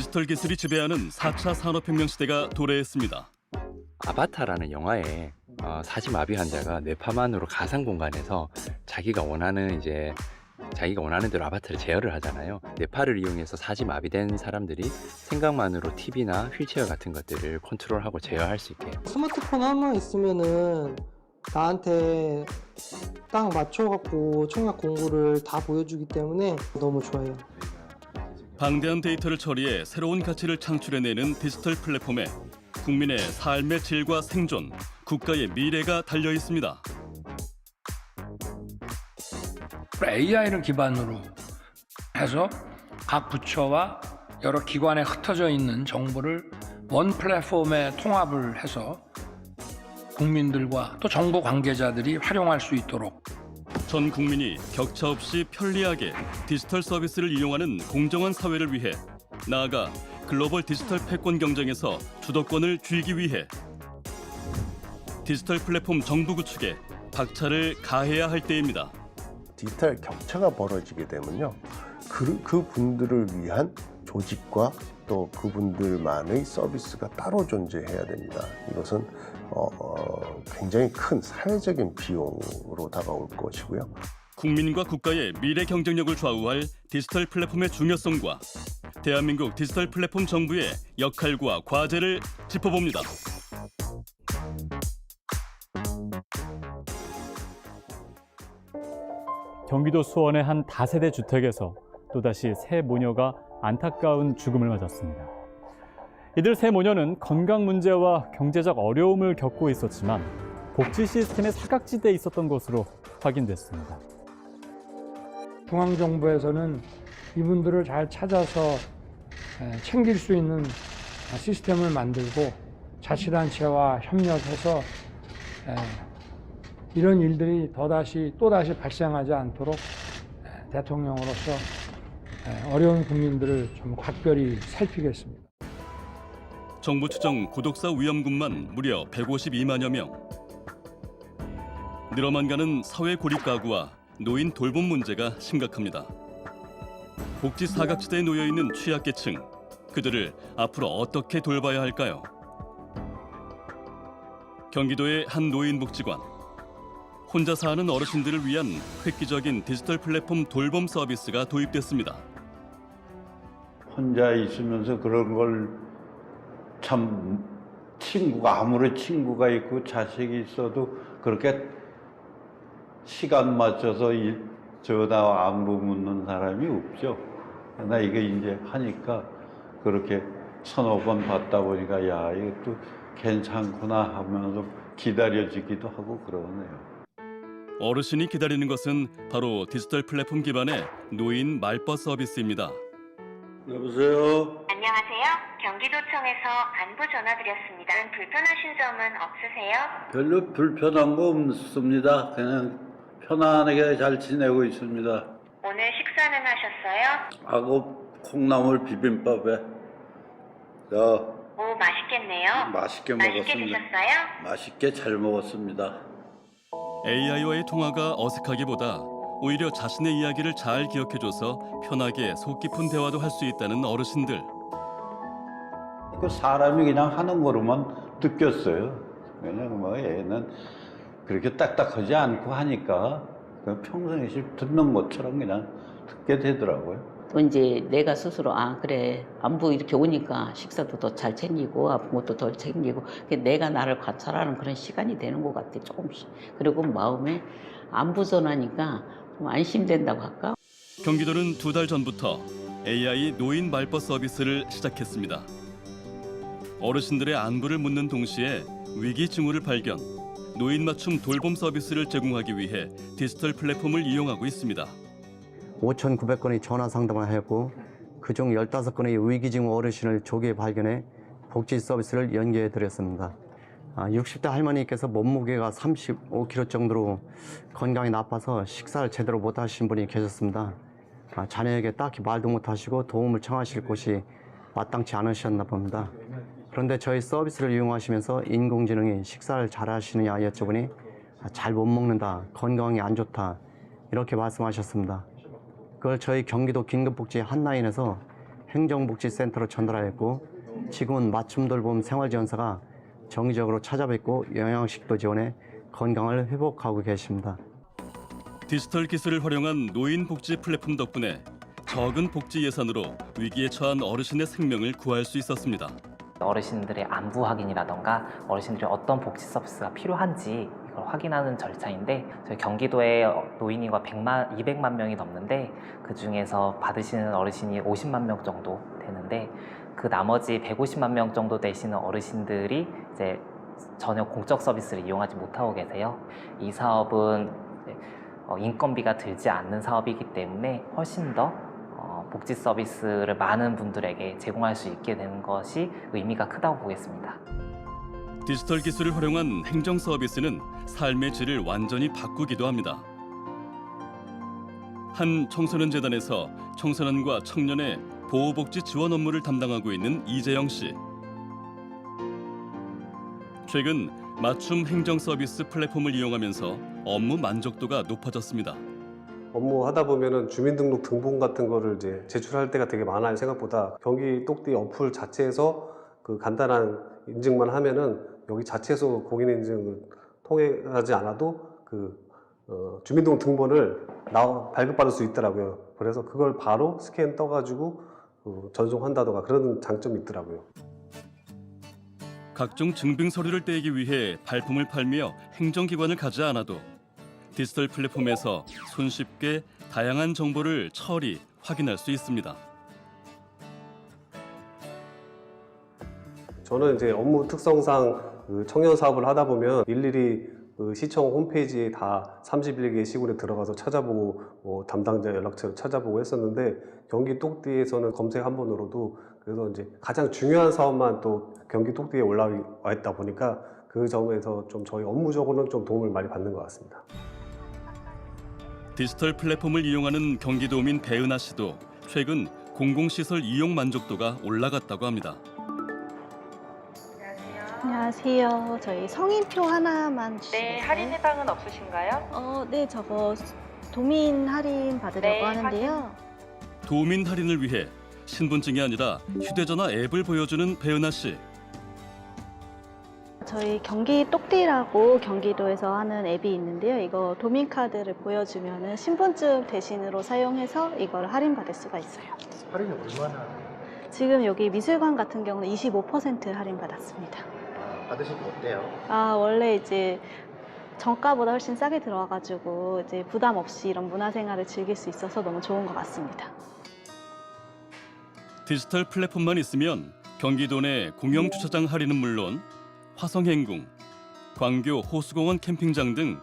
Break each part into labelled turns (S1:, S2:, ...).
S1: 디지털 기술이 지배하는 4차 산업혁명 시대가 도래했습니다.
S2: 아바타라는 영화에 사지마비 환자가 뇌파만으로 가상 공간에서 자기가 원하는 대로 아바타를 제어를 하잖아요. 뇌파를 이용해서 사지마비된 사람들이 생각만으로 TV나 휠체어 같은 것들을 컨트롤하고 제어할 수 있게.
S3: 스마트폰 하나만 있으면은 나한테 딱 맞춰갖고 청약 공고를 다 보여주기 때문에 너무 좋아요.
S1: 방대한 데이터를 처리해 새로운 가치를 창출해내는 디지털 플랫폼에 국민의 삶의 질과 생존, 국가의 미래가 달려 있습니다.
S4: AI를 기반으로 해서 각 부처와 여러 기관에 흩어져 있는 정보를 원 플랫폼에 통합을 해서 국민들과 또 정보 관계자들이 활용할 수 있도록
S1: 전 국민이 격차 없이 편리하게 디지털 서비스를 이용하는 공정한 사회를 위해 나아가 글로벌 디지털 패권 경쟁에서 주도권을 쥐기 위해 디지털 플랫폼 정부 구축에 박차를 가해야 할 때입니다.
S5: 디지털 격차가 벌어지게 되면요, 그 분들을 위한 조직과 또 그분들만의 서비스가 따로 존재해야 됩니다. 이것은 굉장히 큰 사회적인 비용으로 다가올 것이고요.
S1: 국민과 국가의 미래 경쟁력을 좌우할 디지털 플랫폼의 중요성과 대한민국 디지털 플랫폼 정부의 역할과 과제를 짚어봅니다.
S6: 경기도 수원의 한 다세대 주택에서 또다시 새 모녀가 안타까운 죽음을 맞았습니다. 이들 세 모녀는 건강 문제와 경제적 어려움을 겪고 있었지만 복지 시스템의 사각지대에 있었던 것으로 확인됐습니다.
S4: 중앙정부에서는 이분들을 잘 찾아서 챙길 수 있는 시스템을 만들고 자치단체와 협력해서 이런 일들이 또다시 발생하지 않도록 대통령으로서 어려운 국민들을 좀 각별히 살피겠습니다.
S1: 정부 추정 구독사 위험군만 무려 152만여 명. 늘어만 가는 사회 고립 가구와 노인 돌봄 문제가 심각합니다. 복지 사각지대에 놓여 있는 취약계층, 그들을 앞으로 어떻게 돌봐야 할까요? 경기도의 한 노인복지관. 혼자 사는 어르신들을 위한 획기적인 디지털 플랫폼 돌봄 서비스가 도입됐습니다.
S7: 혼자 있으면서 그런 걸 참 아무리 친구가 있고 자식이 있어도 그렇게 시간 맞춰서 전화 안부 묻는 사람이 없죠. 나 이게 이제 하니까 그렇게 서너 번 받다 보니까 야, 이것도 괜찮구나 하면서 기다려지기도 하고 그러네요.
S1: 어르신이 기다리는 것은 바로 디지털 플랫폼 기반의 노인 말벗 서비스입니다.
S7: 여보세요?
S8: 안녕하세요. 경기도청에서 안부 전화드렸습니다. 불편하신 점은 없으세요?
S7: 별로 불편한 거 없습니다. 그냥 편안하게 잘 지내고 있습니다.
S8: 오늘 식사는 하셨어요?
S7: 하고 콩나물 비빔밥에
S8: 오, 맛있겠네요.
S7: 맛있게
S8: 맛있게
S7: 먹었습니다.
S8: 드셨어요?
S7: 맛있게 잘 먹었습니다.
S1: AI와의 통화가 어색하기보다 오히려 자신의 이야기를 잘 기억해줘서 편하게 속 깊은 대화도 할 수 있다는 어르신들.
S7: 그 사람이 그냥 하는 거로만 느꼈어요. 그냥 뭐 얘는 그렇게 딱딱하지 않고 하니까 평소에 듣는 것처럼 그냥 듣게 되더라고요.
S9: 또 이제 내가 스스로 그래 안부 이렇게 오니까 식사도 더 잘 챙기고 아픈 것도 더 챙기고 내가 나를 관찰하는 그런 시간이 되는 것 같아 조금씩. 그리고 마음에 안부 전화니까 좀 안심된다고 할까?
S1: 경기도는 2달 전부터 AI 노인 말벗 서비스를 시작했습니다. 어르신들의 안부를 묻는 동시에 위기 징후를 발견, 노인 맞춤 돌봄 서비스를 제공하기 위해 디지털 플랫폼을 이용하고 있습니다.
S10: 5,900건의 전화 상담을 하였고 그중 15건의 위기징후 어르신을 조기에 발견해 복지 서비스를 연계해 드렸습니다. 60대 할머니께서 몸무게가 35kg 정도로 건강이 나빠서 식사를 제대로 못 하신 분이 계셨습니다. 자녀에게 딱히 말도 못 하시고 도움을 청하실 곳이 마땅치 않으셨나 봅니다. 그런데 저희 서비스를 이용하시면서 인공지능이 식사를 잘 하시느냐 여쭤보니 잘 못 먹는다, 건강이 안 좋다 이렇게 말씀하셨습니다. 그걸 저희 경기도 긴급복지 한라인에서 행정복지센터로 전달하였고 지금은 맞춤 돌봄 생활지원사가 정기적으로 찾아뵙고 영양식도 지원해 건강을 회복하고 계십니다.
S1: 디지털 기술을 활용한 노인 복지 플랫폼 덕분에 적은 복지 예산으로 위기에 처한 어르신의 생명을 구할 수 있었습니다.
S11: 어르신들의 안부 확인이라던가 어르신들이 어떤 복지 서비스가 필요한지 이걸 확인하는 절차인데, 저희 경기도에 노인 인구가 200만 명이 넘는데 그 중에서 받으시는 어르신이 50만 명 정도 되는데, 그 나머지 150만 명 정도 되시는 어르신들이 이제 전혀 공적 서비스를 이용하지 못하고 계세요. 이 사업은 인건비가 들지 않는 사업이기 때문에 훨씬 더 복지 서비스를 많은 분들에게 제공할 수 있게 되는 것이 의미가 크다고 보겠습니다.
S1: 디지털 기술을 활용한 행정 서비스는 삶의 질을 완전히 바꾸기도 합니다. 한 청소년 재단에서 청소년과 청년의 보호복지 지원 업무를 담당하고 있는 이재영 씨. 최근 맞춤 행정 서비스 플랫폼을 이용하면서 업무 만족도가 높아졌습니다.
S12: 업무 하다 보면은 주민등록 등본 같은 거를 이제 제출할 때가 되게 많아요. 생각보다 경기 똑띠 어플 자체에서 그 간단한 인증만 하면은 여기 자체에서 공인 인증을 통해하지 않아도 그 주민등록 등본을 발급받을 수 있더라고요. 그래서 그걸 바로 스캔 떠가지고 전송한다던가 그런 장점이 있더라고요.
S1: 각종 증빙 서류를 떼기 위해 발품을 팔며 행정기관을 가지 않아도 디지털 플랫폼에서 손쉽게 다양한 정보를 처리, 확인할 수 있습니다.
S12: 저는 이제 업무 특성상 청년 사업을 하다 보면 일일이 시청 홈페이지에 다 31개 시군에 들어가서 찾아보고 담당자 연락처를 찾아보고 했었는데, 경기 똑띠에서는 검색 한 번으로도, 그래서 이제 가장 중요한 사업만 또 경기 똑띠에 올라와 있다 보니까 그 점에서 좀 저희 업무적으로는 좀 도움을 많이 받는 것 같습니다.
S1: 디지털 플랫폼을 이용하는 경기도민 배은하 씨도 최근 공공시설 이용 만족도가 올라갔다고 합니다.
S13: 안녕하세요. 저희 성인표 하나만 주시면.
S8: 네, 할인 해당은 없으신가요?
S13: 네, 저거 도민 할인 받으려고
S8: 네,
S13: 하는데요.
S1: 도민 할인을 위해 신분증이 아니라 휴대전화 앱을 보여주는 배은하 씨.
S13: 저희 경기 똑띠라고 경기도에서 하는 앱이 있는데요. 이거 도민카드를 보여주면은 신분증 대신으로 사용해서 이걸 할인받을 수가 있어요.
S5: 할인이 얼마나
S13: 지금 여기 미술관 같은 경우는 25% 할인받았습니다.
S5: 받으시면 어때요?
S13: 원래 이제 정가보다 훨씬 싸게 들어와가지고 이제 부담 없이 이런 문화생활을 즐길 수 있어서 너무 좋은 것 같습니다.
S1: 디지털 플랫폼만 있으면 경기도 내 공영주차장 할인은 물론 화성행궁, 광교 호수공원 캠핑장 등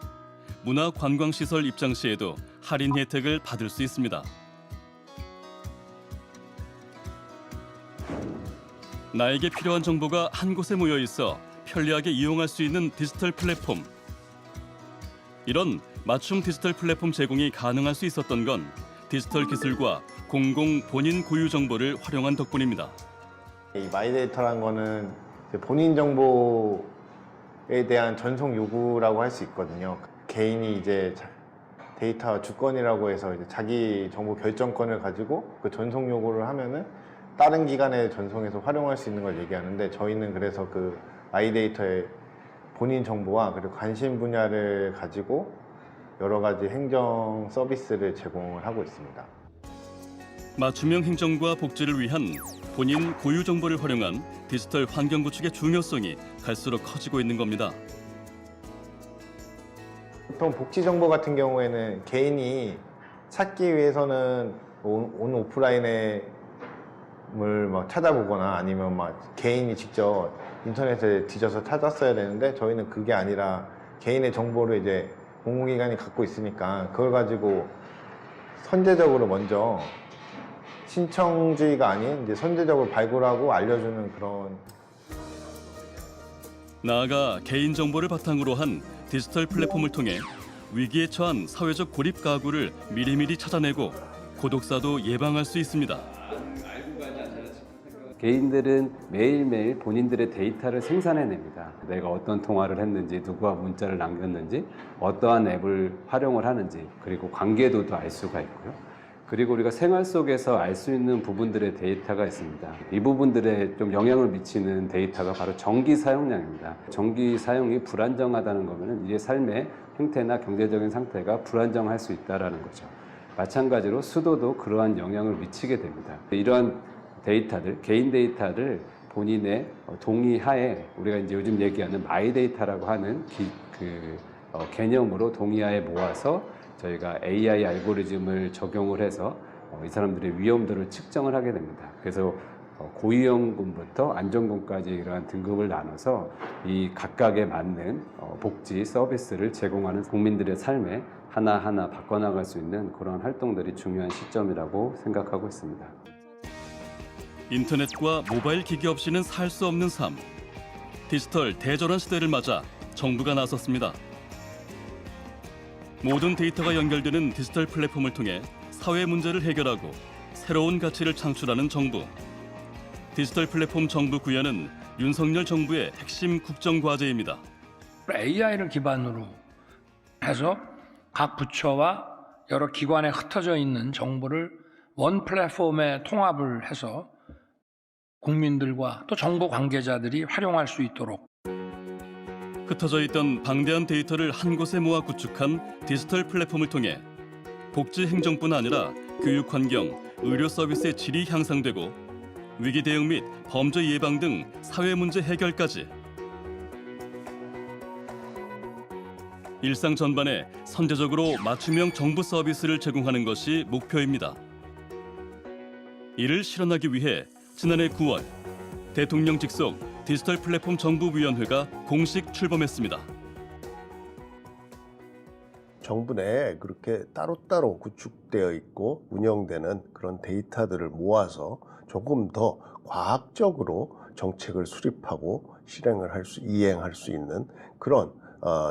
S1: 문화관광시설 입장 시에도 할인 혜택을 받을 수 있습니다. 나에게 필요한 정보가 한 곳에 모여 있어 편리하게 이용할 수 있는 디지털 플랫폼. 이런 맞춤 디지털 플랫폼 제공이 가능할 수 있었던 건 디지털 기술과 공공 본인 고유 정보를 활용한 덕분입니다.
S14: 이 마이데이터란 거는 본인 정보에 대한 전송 요구라고 할 수 있거든요. 개인이 이제 데이터 주권이라고 해서 이제 자기 정보 결정권을 가지고 그 전송 요구를 하면은 다른 기관에 전송해서 활용할 수 있는 걸 얘기하는데, 저희는 그래서 그 마이데이터의 본인 정보와 그리고 관심 분야를 가지고 여러 가지 행정 서비스를 제공을 하고 있습니다.
S1: 맞춤형 행정과 복지를 위한 본인 고유 정보를 활용한 디지털 환경 구축의 중요성이 갈수록 커지고 있는 겁니다.
S14: 보통 복지 정보 같은 경우에는 개인이 찾기 위해서는 온 오프라인에 을 막 찾아보거나 아니면 막 개인이 직접 인터넷에 뒤져서 찾았어야 되는데, 저희는 그게 아니라 개인의 정보를 이제 공공기관이 갖고 있으니까 그걸 가지고 선제적으로 먼저 신청주의가 아닌 이제 선제적으로 발굴하고 알려주는 그런.
S1: 나아가 개인 정보를 바탕으로 한 디지털 플랫폼을 통해 위기에 처한 사회적 고립 가구를 미리미리 찾아내고 고독사도 예방할 수 있습니다.
S15: 개인들은 매일매일 본인들의 데이터를 생산해냅니다. 내가 어떤 통화를 했는지, 누구와 문자를 남겼는지, 어떠한 앱을 활용을 하는지, 그리고 관계도도 알 수가 있고요. 그리고 우리가 생활 속에서 알 수 있는 부분들의 데이터가 있습니다. 이 부분들에 좀 영향을 미치는 데이터가 바로 전기 사용량입니다. 전기 사용이 불안정하다는 거면 이제 삶의 형태나 경제적인 상태가 불안정할 수 있다는 거죠. 마찬가지로 수도도 그러한 영향을 미치게 됩니다. 이러한 데이터들, 개인 데이터를 본인의 동의하에 우리가 이제 요즘 얘기하는 마이 데이터라고 하는 개념으로 동의하에 모아서 저희가 AI 알고리즘을 적용을 해서 이 사람들의 위험도를 측정을 하게 됩니다. 그래서 고위험군부터 안전군까지 이러한 등급을 나눠서 이 각각에 맞는 복지 서비스를 제공하는 국민들의 삶에 하나하나 바꿔나갈 수 있는 그런 활동들이 중요한 시점이라고 생각하고 있습니다.
S1: 인터넷과 모바일 기기 없이는 살 수 없는 삶. 디지털 대전환 시대를 맞아 정부가 나섰습니다. 모든 데이터가 연결되는 디지털 플랫폼을 통해 사회 문제를 해결하고 새로운 가치를 창출하는 정부. 디지털 플랫폼 정부 구현은 윤석열 정부의 핵심 국정 과제입니다.
S4: AI를 기반으로 해서 각 부처와 여러 기관에 흩어져 있는 정보를 원 플랫폼에 통합을 해서 국민들과 또 정보 관계자들이 활용할 수 있도록
S1: 흩어져 있던 방대한 데이터를 한 곳에 모아 구축한 디지털 플랫폼을 통해 복지 행정뿐 아니라 교육 환경, 의료 서비스의 질이 향상되고 위기 대응 및 범죄 예방 등 사회 문제 해결까지 일상 전반에 선제적으로 맞춤형 정부 서비스를 제공하는 것이 목표입니다. 이를 실현하기 위해 지난해 9월 대통령 직속 디지털 플랫폼 정부위원회가 공식 출범했습니다.
S16: 정부 내에 그렇게 따로따로 구축되어 있고 운영되는 그런 데이터들을 모아서 조금 더 과학적으로 정책을 수립하고 이행할 수 있는 그런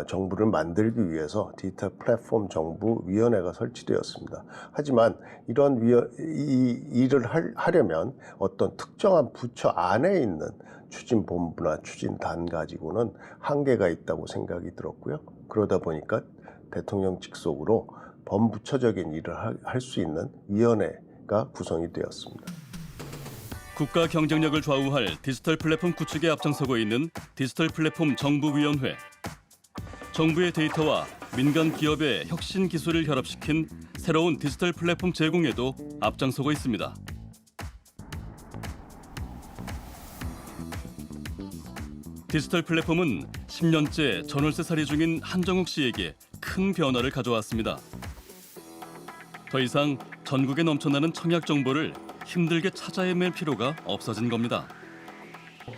S16: 정부를 만들기 위해서 디지털 플랫폼 정부위원회가 설치되었습니다. 하지만 이런 이 일을 하려면 어떤 특정한 부처 안에 있는 추진본부나 추진단 가지고는 한계가 있다고 생각이 들었고요. 그러다 보니까 대통령 직속으로 범부처적인 일을 할 수 있는 위원회가 구성이 되었습니다.
S1: 국가 경쟁력을 좌우할 디지털 플랫폼 구축에 앞장서고 있는 디지털 플랫폼 정부위원회. 정부의 데이터와 민간 기업의 혁신 기술을 결합시킨 새로운 디지털 플랫폼 제공에도 앞장서고 있습니다. 디지털 플랫폼은 10년째 전월세살이 중인 한정욱 씨에게 큰 변화를 가져왔습니다. 더 이상 전국에 넘쳐나는 청약 정보를 힘들게 찾아 헤맬 필요가 없어진 겁니다.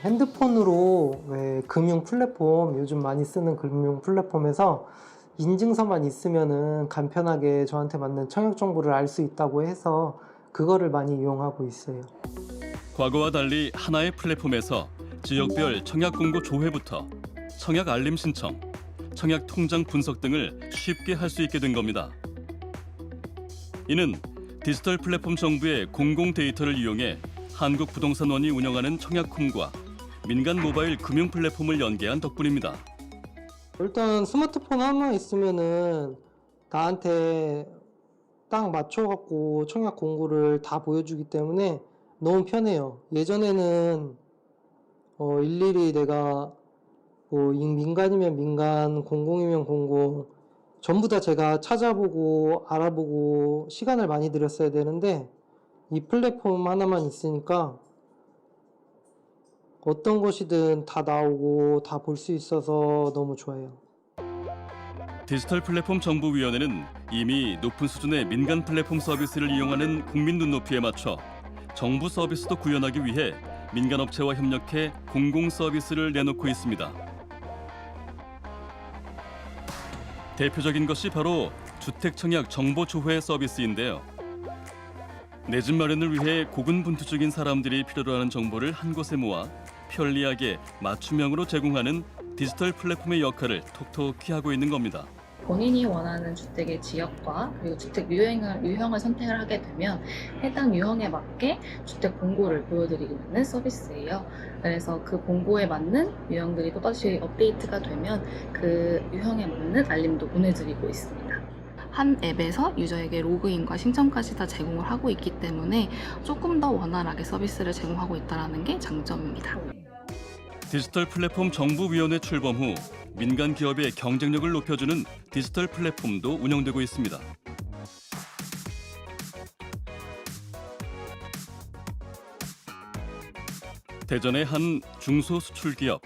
S3: 핸드폰으로 금융 플랫폼, 요즘 많이 쓰는 금융 플랫폼에서 인증서만 있으면은 간편하게 저한테 맞는 청약 정보를 알 수 있다고 해서 그거를 많이 이용하고 있어요.
S1: 과거와 달리 하나의 플랫폼에서 지역별 청약 공고 조회부터 청약 알림 신청, 청약 통장 분석 등을 쉽게 할 수 있게 된 겁니다. 이는 디지털 플랫폼 정부의 공공 데이터를 이용해 한국부동산원이 운영하는 청약홈과 민간 모바일 금융 플랫폼을 연계한 덕분입니다.
S3: 일단 스마트폰 하나 있으면은 나한테 딱 맞춰갖고 청약 공고를 다 보여주기 때문에 너무 편해요. 예전에는 일일이 내가 민간이면 민간, 공공이면 공공 전부 다 제가 찾아보고 알아보고 시간을 많이 들였어야 되는데 이 플랫폼 하나만 있으니까 어떤 것이든 다 나오고 다 볼 수 있어서 너무 좋아요.
S1: 디지털 플랫폼 정부위원회는 이미 높은 수준의 민간 플랫폼 서비스를 이용하는 국민 눈높이에 맞춰 정부 서비스도 구현하기 위해 민간 업체와 협력해 공공 서비스를 내놓고 있습니다. 대표적인 것이 바로 주택 청약 정보 조회 서비스인데요. 내 집 마련을 위해 고군분투적인 사람들이 필요로 하는 정보를 한 곳에 모아 편리하게 맞춤형으로 제공하는 디지털 플랫폼의 역할을 톡톡히 하고 있는 겁니다.
S17: 본인이 원하는 주택의 지역과 그리고 주택 유형을 선택을 하게 되면 해당 유형에 맞게 주택 공고를 보여드리는 서비스예요. 그래서 그 공고에 맞는 유형들이 또다시 업데이트가 되면 그 유형에 맞는 알림도 보내드리고 있습니다. 한 앱에서 유저에게 로그인과 신청까지 다 제공을 하고 있기 때문에 조금 더 원활하게 서비스를 제공하고 있다는 게 장점입니다.
S1: 디지털 플랫폼 정부위원회 출범 후 민간 기업의 경쟁력을 높여주는 디지털 플랫폼도 운영되고 있습니다. 대전의 한 중소수출기업.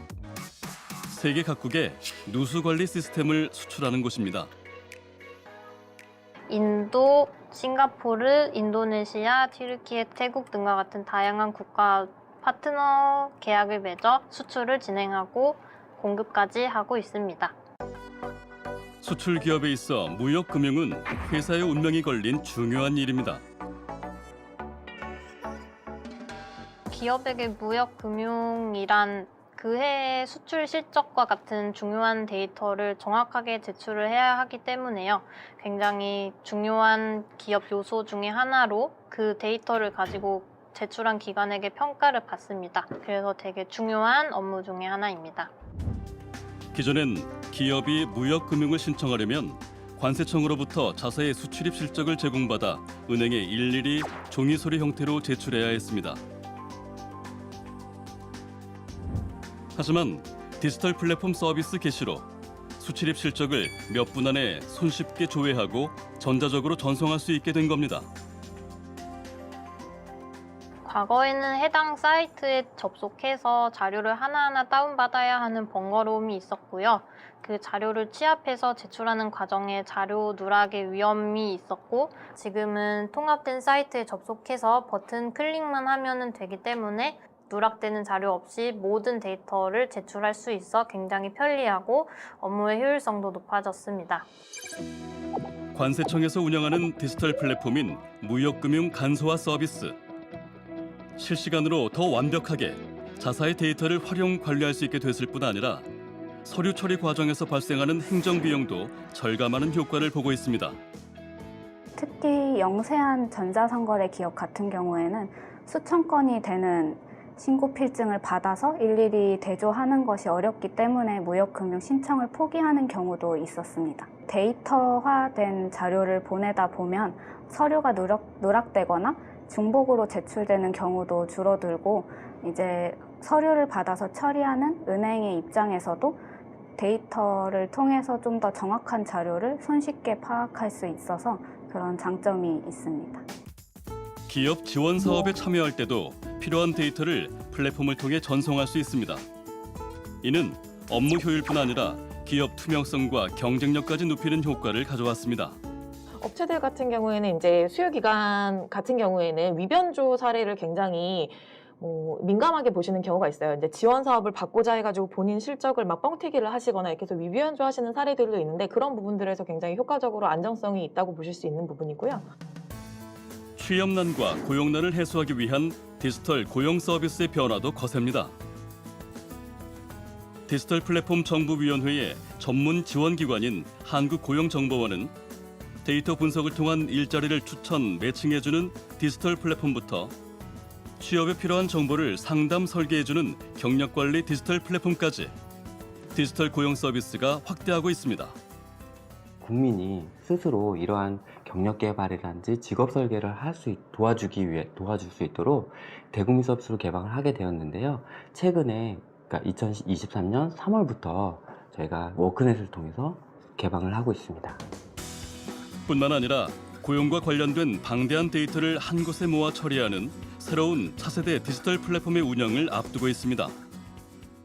S1: 세계 각국에 누수관리 시스템을 수출하는 곳입니다.
S18: 인도, 싱가포르, 인도네시아, 튀르키예, 태국 등과 같은 다양한 국가 파트너 계약을 맺어 수출을 진행하고 공급까지 하고 있습니다.
S1: 수출 기업에 있어 무역금융은 회사의 운명이 걸린 중요한 일입니다.
S18: 기업에게 무역금융이란 그 해의 수출 실적과 같은 중요한 데이터를 정확하게 제출을 해야 하기 때문에요. 굉장히 중요한 기업 요소 중에 하나로 그 데이터를 가지고 제출한 기관에게 평가를 받습니다. 그래서 되게 중요한 업무 중에 하나입니다.
S1: 기존엔 기업이 무역금융을 신청하려면 관세청으로부터 자사의 수출입 실적을 제공받아 은행에 일일이 종이 서류 형태로 제출해야 했습니다. 하지만 디지털 플랫폼 서비스 개시로 수출입 실적을 몇 분 안에 손쉽게 조회하고 전자적으로 전송할 수 있게 된 겁니다.
S18: 과거에는 해당 사이트에 접속해서 자료를 하나하나 다운받아야 하는 번거로움이 있었고요. 그 자료를 취합해서 제출하는 과정에 자료 누락의 위험이 있었고, 지금은 통합된 사이트에 접속해서 버튼 클릭만 하면 되기 때문에 누락되는 자료 없이 모든 데이터를 제출할 수 있어 굉장히 편리하고 업무의 효율성도 높아졌습니다.
S1: 관세청에서 운영하는 디지털 플랫폼인 무역금융 간소화 서비스. 실시간으로 더 완벽하게 자사의 데이터를 활용 관리할 수 있게 됐을 뿐 아니라 서류 처리 과정에서 발생하는 행정 비용도 절감하는 효과를 보고 있습니다.
S19: 특히 영세한 전자상거래 기업 같은 경우에는 수천 건이 되는 신고 필증을 받아서 일일이 대조하는 것이 어렵기 때문에 무역금융 신청을 포기하는 경우도 있었습니다. 데이터화된 자료를 보내다 보면 서류가 누락되거나 중복으로 제출되는 경우도 줄어들고, 이제 서류를 받아서 처리하는 은행의 입장에서도 데이터를 통해서 좀 더 정확한 자료를 손쉽게 파악할 수 있어서 그런 장점이 있습니다.
S1: 기업 지원 사업에 참여할 때도 필요한 데이터를 플랫폼을 통해 전송할 수 있습니다. 이는 업무 효율뿐 아니라 기업 투명성과 경쟁력까지 높이는 효과를 가져왔습니다.
S20: 업체들 같은 경우에는 이제 수요기관 같은 경우에는 위변조 사례를 굉장히 민감하게 보시는 경우가 있어요. 이제 지원 사업을 받고자 해가지고 본인 실적을 막 뻥튀기를 하시거나 이렇게 해서 위변조 하시는 사례들도 있는데, 그런 부분들에서 굉장히 효과적으로 안정성이 있다고 보실 수 있는 부분이고요.
S1: 취업난과 고용난을 해소하기 위한 디지털 고용 서비스의 변화도 거셉니다. 디지털 플랫폼 정부위원회의 전문 지원기관인 한국고용정보원은 데이터 분석을 통한 일자리를 추천, 매칭해주는 디지털 플랫폼부터 취업에 필요한 정보를 상담, 설계해주는 경력관리 디지털 플랫폼까지 디지털 고용 서비스가 확대하고 있습니다.
S2: 국민이 스스로 이러한 경력 개발이라든지 직업 설계를 도와줄 수 있도록 대국민 서비스로 개방을 하게 되었는데요. 최근에 그러니까 2023년 3월부터 저희가 워크넷을 통해서 개방을 하고 있습니다.
S1: 뿐만 아니라 고용과 관련된 방대한 데이터를 한 곳에 모아 처리하는 새로운 차세대 디지털 플랫폼의 운영을 앞두고 있습니다.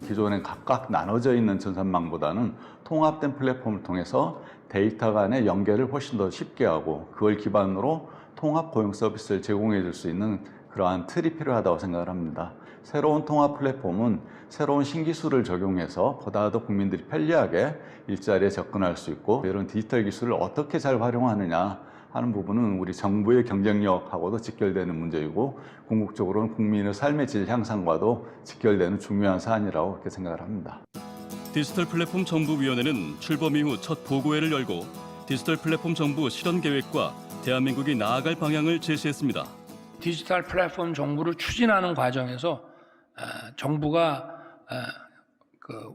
S21: 기존엔 각각 나눠져 있는 전산망보다는 통합된 플랫폼을 통해서 데이터 간의 연결을 훨씬 더 쉽게 하고, 그걸 기반으로 통합 고용 서비스를 제공해 줄 수 있는 그러한 틀이 필요하다고 생각을 합니다. 새로운 통합 플랫폼은 새로운 신기술을 적용해서 보다 더 국민들이 편리하게 일자리에 접근할 수 있고, 이런 디지털 기술을 어떻게 잘 활용하느냐 하는 부분은 우리 정부의 경쟁력하고도 직결되는 문제이고, 궁극적으로는 국민의 삶의 질 향상과도 직결되는 중요한 사안이라고 그렇게 생각을 합니다.
S1: 디지털 플랫폼 정부위원회는 출범 이후 첫 보고회를 열고 디지털 플랫폼 정부 실현 계획과 대한민국이 나아갈 방향을 제시했습니다.
S4: 디지털 플랫폼 정부를 추진하는 과정에서 정부가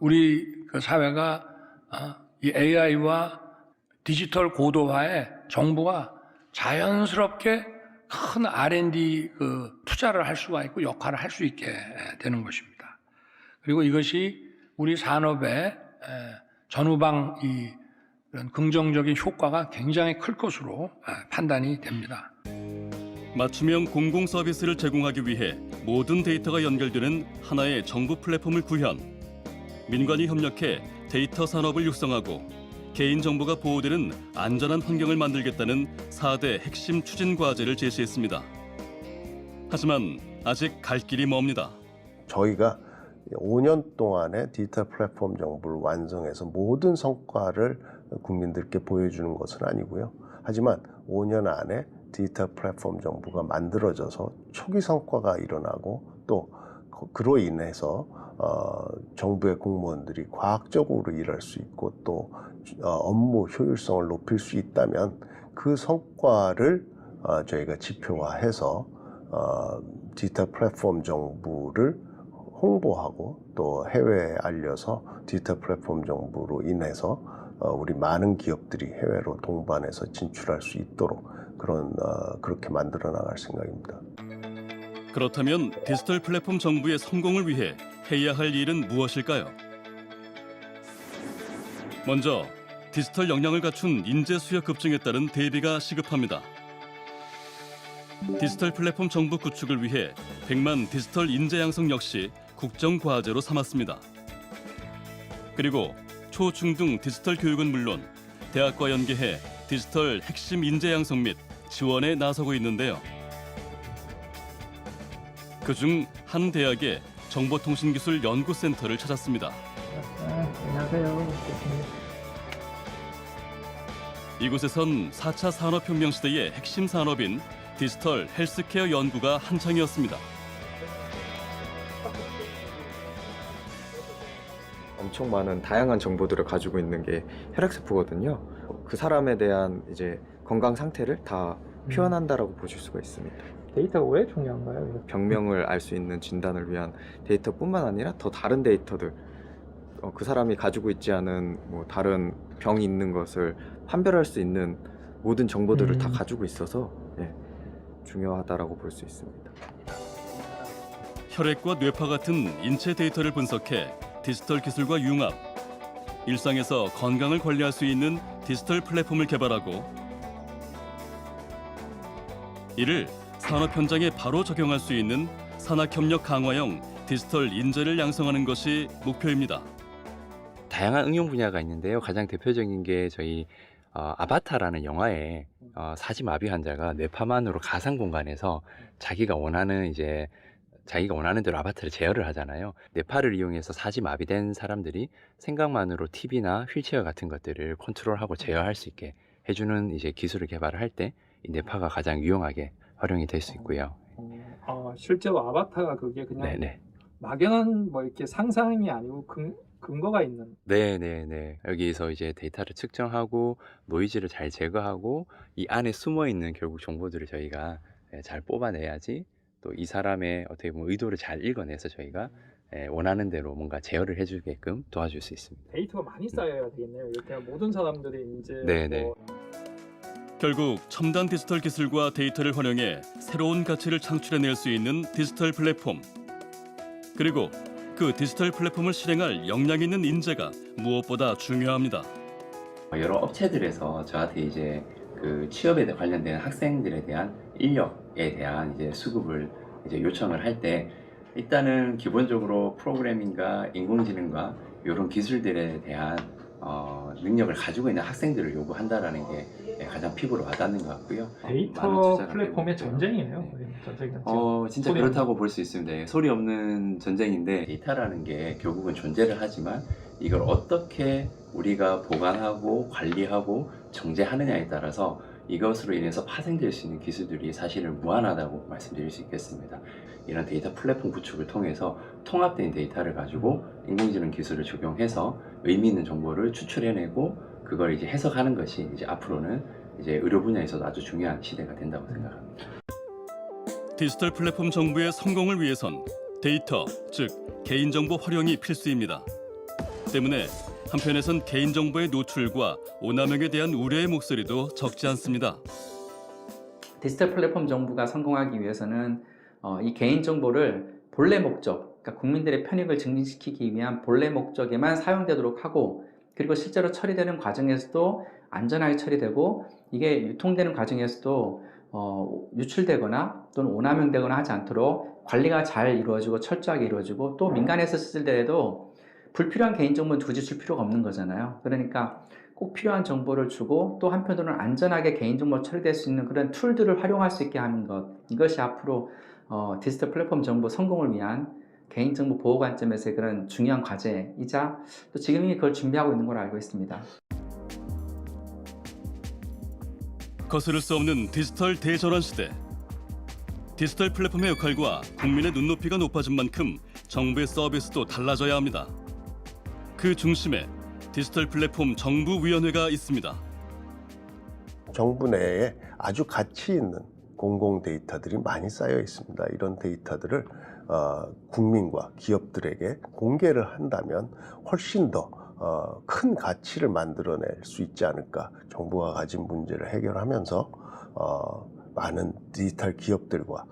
S4: 우리 사회가 이 AI와 디지털 고도화에 정부가 자연스럽게 큰 R&D 투자를 할 수가 있고 역할을 할 수 있게 되는 것입니다. 그리고 이것이 우리 산업의 전후방 이런 긍정적인 효과가 굉장히 클 것으로 판단이 됩니다.
S1: 맞춤형 공공 서비스를 제공하기 위해 모든 데이터가 연결되는 하나의 정부 플랫폼을 구현, 민관이 협력해 데이터 산업을 육성하고 개인정보가 보호되는 안전한 환경을 만들겠다는 4대 핵심 추진 과제를 제시했습니다. 하지만 아직 갈 길이 멉니다.
S16: 저희가 5년 동안의 디지털 플랫폼 정부를 완성해서 모든 성과를 국민들께 보여주는 것은 아니고요. 하지만 5년 안에 디지털 플랫폼 정부가 만들어져서 초기 성과가 일어나고 또 그로 인해서 정부의 공무원들이 과학적으로 일할 수 있고 또 업무 효율성을 높일 수 있다면 그 성과를 저희가 지표화해서 디지털 플랫폼 정부를 홍보하고 또 해외에 알려서 디지털 플랫폼 정부로 인해서 우리 많은 기업들이 해외로 동반해서 진출할 수 있도록 그렇게 만들어 나갈 생각입니다.
S1: 그렇다면 디지털 플랫폼 정부의 성공을 위해 해야 할 일은 무엇일까요? 먼저 디지털 역량을 갖춘 인재 수요 급증에 따른 대비가 시급합니다. 디지털 플랫폼 정부 구축을 위해 100만 디지털 인재 양성 역시 국정 과제로 삼았습니다. 그리고 초, 중등 디지털 교육은 물론 대학과 연계해 디지털 핵심 인재 양성 및 지원에 나서고 있는데요. 그중 한 대학의 정보통신기술연구센터를 찾았습니다.
S3: 안녕하세요.
S1: 이곳에선 4차 산업혁명 시대의 핵심 산업인 디지털 헬스케어 연구가 한창이었습니다.
S6: 엄청 많은 다양한 정보들을 가지고 있는 게 혈액세포거든요. 그 사람에 대한 이제 건강 상태를 다 표현한다라고 보실 수가 있습니다.
S3: 데이터가 왜 중요한가요?
S6: 병명을 알 수 있는 진단을 위한 데이터뿐만 아니라 더 다른 데이터들, 그 사람이 가지고 있지 않은 뭐 다른 병이 있는 것을 판별할 수 있는 모든 정보들을 다 가지고 있어서 중요하다라고 볼 수 있습니다.
S1: 혈액과 뇌파 같은 인체 데이터를 분석해 디지털 기술과 융합, 일상에서 건강을 관리할 수 있는 디지털 플랫폼을 개발하고 이를 산업 현장에 바로 적용할 수 있는 산학협력 강화형 디지털 인재를 양성하는 것이 목표입니다.
S2: 다양한 응용 분야가 있는데요. 가장 대표적인 게 저희 아바타라는 영화에 사지마비 환자가 뇌파만으로 가상 공간에서 자기가 원하는 대로 아바타를 제어를 하잖아요. 뇌파를 이용해서 사지마비된 사람들이 생각만으로 TV나 휠체어 같은 것들을 컨트롤하고 제어할 수 있게 해주는 이제 기술을 개발을 할 때 이 뇌파가 가장 유용하게 활용이 될 수 있고요.
S22: 실제로 아바타가 그게 그냥
S2: 네네.
S22: 막연한 뭐 이렇게 상상이 아니고 근거가 있는.
S2: 네네네. 여기서 이제 데이터를 측정하고 노이즈를 잘 제거하고 이 안에 숨어 있는 결국 정보들을 저희가 잘 뽑아내야지 또 이 사람의 어떻게 보면 의도를 잘 읽어내서 저희가 원하는 대로 뭔가 제어를 해주게끔 도와줄 수 있습니다.
S22: 데이터가 많이 쌓여야 되겠네요. 이렇게 모든 사람들이 이제
S2: 네네.
S1: 결국 첨단 디지털 기술과 데이터를 활용해 새로운 가치를 창출해낼 수 있는 디지털 플랫폼. 그리고 그 디지털 플랫폼을 실행할 역량 있는 인재가 무엇보다 중요합니다.
S2: 여러 업체들에서 저한테 이제 그 취업에 관련된 학생들에 대한 인력에 대한 이제 수급을 이제 요청을 할 때 일단은 기본적으로 프로그래밍과 인공지능과 이런 기술들에 대한 능력을 가지고 있는 학생들을 요구한다라는 게 가장 피부로 와닿는 것 같고요.
S22: 데이터 플랫폼의 전쟁이에요.
S2: 진짜 그렇다고 볼 수 있습니다. 소리 없는 전쟁인데 데이터라는 게 결국은 존재를 하지만 이걸 어떻게 우리가 보관하고 관리하고 정제하느냐에 따라서 이것으로 인해서 파생될 수 있는 기술들이 사실은 무한하다고 말씀드릴 수 있겠습니다. 이런 데이터 플랫폼 구축을 통해서 통합된 데이터를 가지고 인공지능 기술을 적용해서 의미 있는 정보를 추출해내고 그걸 이제 해석하는 것이 이제 앞으로는 이제 의료 분야에서도 아주 중요한 시대가 된다고 생각합니다.
S1: 디지털 플랫폼 정부의 성공을 위해선 데이터, 즉 개인정보 활용이 필수입니다. 때문에 한편에선 개인정보의 노출과 오남용에 대한 우려의 목소리도 적지 않습니다.
S2: 디지털 플랫폼 정부가 성공하기 위해서는 이 개인정보를 본래 목적, 그러니까 국민들의 편익을 증진시키기 위한 본래 목적에만 사용되도록 하고, 그리고 실제로 처리되는 과정에서도 안전하게 처리되고, 이게 유통되는 과정에서도 유출되거나 또는 오남용되거나 하지 않도록 관리가 잘 이루어지고 철저하게 이루어지고, 또 민간에서 쓸 때에도 불필요한 개인정보는 굳이 줄 필요가 없는 거잖아요. 그러니까 꼭 필요한 정보를 주고, 또 한편으로는 안전하게 개인정보 처리될 수 있는 그런 툴들을 활용할 수 있게 하는 것, 이것이 앞으로 디지털 플랫폼 정보 성공을 위한 개인정보 보호 관점에서의 그런 중요한 과제이자, 또 지금 이미 그걸 준비하고 있는 걸로 알고 있습니다.
S1: 거스를 수 없는 디지털 대전환 시대. 디지털 플랫폼의 역할과 국민의 눈높이가 높아진 만큼 정부의 서비스도 달라져야 합니다. 그 중심에 디지털 플랫폼 정부위원회가 있습니다.
S16: 정부 내에 아주 가치 있는 공공 데이터들이 많이 쌓여 있습니다. 이런 데이터들을 국민과 기업들에게 공개를 한다면 훨씬 더 큰 가치를 만들어낼 수 있지 않을까. 정부가 가진 문제를 해결하면서 많은 디지털 기업들과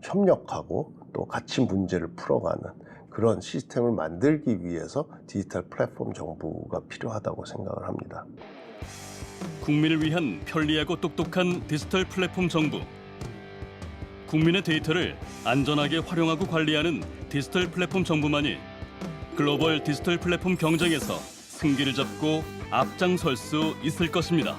S16: 협력하고 또 같이 문제를 풀어가는 그런 시스템을 만들기 위해서 디지털 플랫폼 정부가 필요하다고 생각을 합니다.
S1: 국민을 위한 편리하고 똑똑한 디지털 플랫폼 정부. 국민의 데이터를 안전하게 활용하고 관리하는 디지털 플랫폼 정부만이 글로벌 디지털 플랫폼 경쟁에서 승기를 잡고 앞장설 수 있을 것입니다.